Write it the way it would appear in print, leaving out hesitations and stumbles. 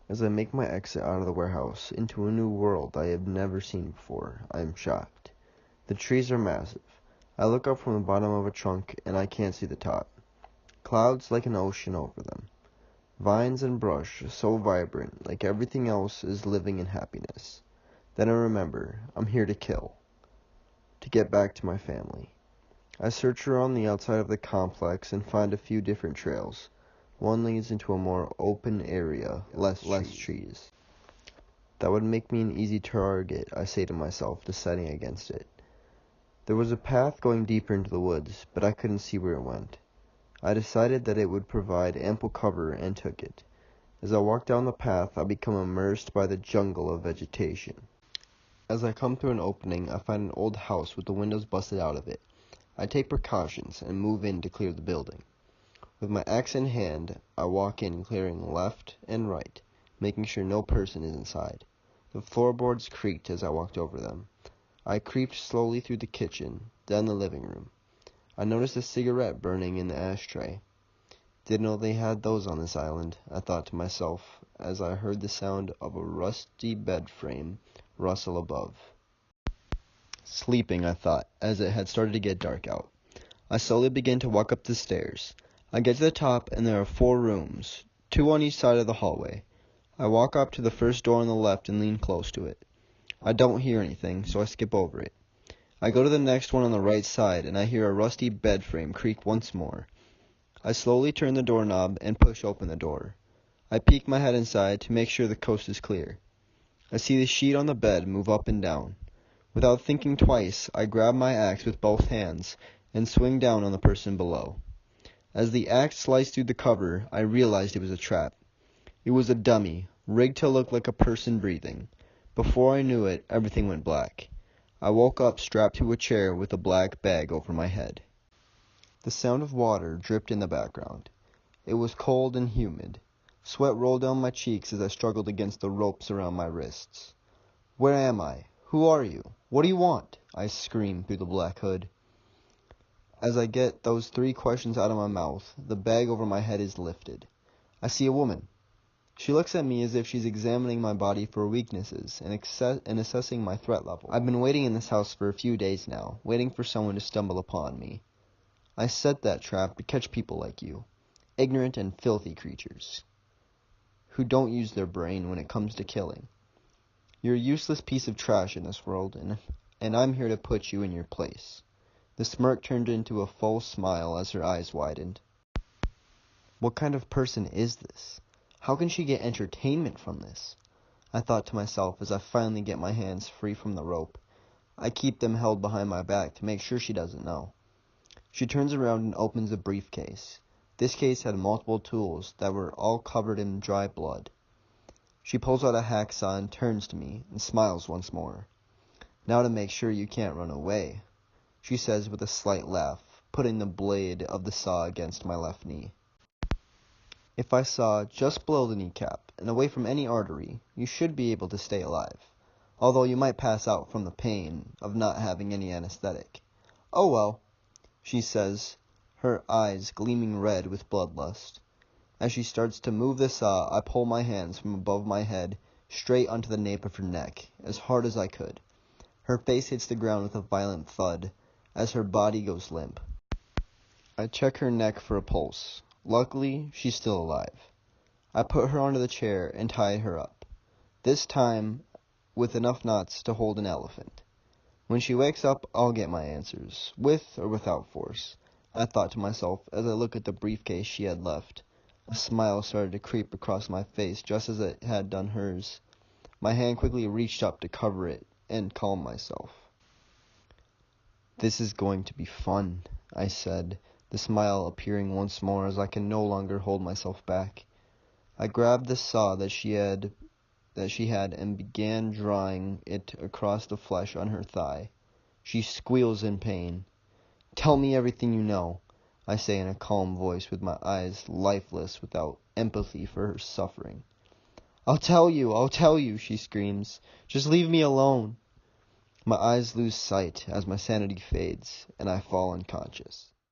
As I make my exit out of the warehouse into a new world I have never seen before, I am shocked. The trees are massive. I look up from the bottom of a trunk and I can't see the top. Clouds like an ocean over them. Vines and brush so vibrant, like everything else is living in happiness. Then I remember, I'm here to kill. To get back to my family. I search around the outside of the complex and find a few different trails. One leads into a more open area, less trees. That would make me an easy target, I say to myself, deciding against it. There was a path going deeper into the woods, but I couldn't see where it went. I decided that it would provide ample cover and took it. As I walk down the path, I become immersed by the jungle of vegetation. As I come through an opening, I find an old house with the windows busted out of it. I take precautions and move in to clear the building. With my axe in hand, I walk in, clearing left and right, making sure no person is inside. The floorboards creaked as I walked over them. I creeped slowly through the kitchen, then the living room. I noticed a cigarette burning in the ashtray. Didn't know they had those on this island, I thought to myself, as I heard the sound of a rusty bed frame rustle above. Sleeping, I thought, as it had started to get dark out. I slowly began to walk up the stairs. I get to the top, and there are 4 rooms, 2 on each side of the hallway. I walk up to the first door on the left and lean close to it. I don't hear anything, so I skip over it. I go to the next one on the right side, and I hear a rusty bed frame creak once more. I slowly turn the doorknob and push open the door. I peek my head inside to make sure the coast is clear. I see the sheet on the bed move up and down. Without thinking twice, I grab my axe with both hands and swing down on the person below. As the axe sliced through the cover, I realized it was a trap. It was a dummy, rigged to look like a person breathing. Before I knew it, everything went black. I woke up strapped to a chair with a black bag over my head. The sound of water dripped in the background. It was cold and humid. Sweat rolled down my cheeks as I struggled against the ropes around my wrists. Where am I? Who are you? What do you want? I screamed through the black hood. As I get those 3 questions out of my mouth, the bag over my head is lifted. I see a woman. She looks at me as if she's examining my body for weaknesses and assessing my threat level. I've been waiting in this house for a few days now, waiting for someone to stumble upon me. I set that trap to catch people like you, ignorant and filthy creatures, who don't use their brain when it comes to killing. You're a useless piece of trash in this world, and I'm here to put you in your place. The smirk turned into a full smile as her eyes widened. What kind of person is this? How can she get entertainment from this? I thought to myself as I finally get my hands free from the rope. I keep them held behind my back to make sure she doesn't know. She turns around and opens a briefcase. This case had multiple tools that were all covered in dry blood. She pulls out a hacksaw and turns to me and smiles once more. Now to make sure you can't run away, she says with a slight laugh, putting the blade of the saw against my left knee. If I saw just below the kneecap and away from any artery, you should be able to stay alive, although you might pass out from the pain of not having any anesthetic. Oh well, she says, her eyes gleaming red with bloodlust. As she starts to move the saw, I pull my hands from above my head straight onto the nape of her neck, as hard as I could. Her face hits the ground with a violent thud, as her body goes limp. I check her neck for a pulse. Luckily, she's still alive. I put her onto the chair and tie her up, this time with enough knots to hold an elephant. When she wakes up, I'll get my answers, with or without force, I thought to myself as I looked at the briefcase she had left. A smile started to creep across my face just as it had done hers. My hand quickly reached up to cover it and calm myself. This is going to be fun, I said, the smile appearing once more as I could no longer hold myself back. I grabbed the saw that she had and began drawing it across the flesh on her thigh. She squeals in pain. Tell me everything you know, I say in a calm voice with my eyes lifeless without empathy for her suffering. I'll tell you, she screams. Just leave me alone. My eyes lose sight as my sanity fades, and I fall unconscious.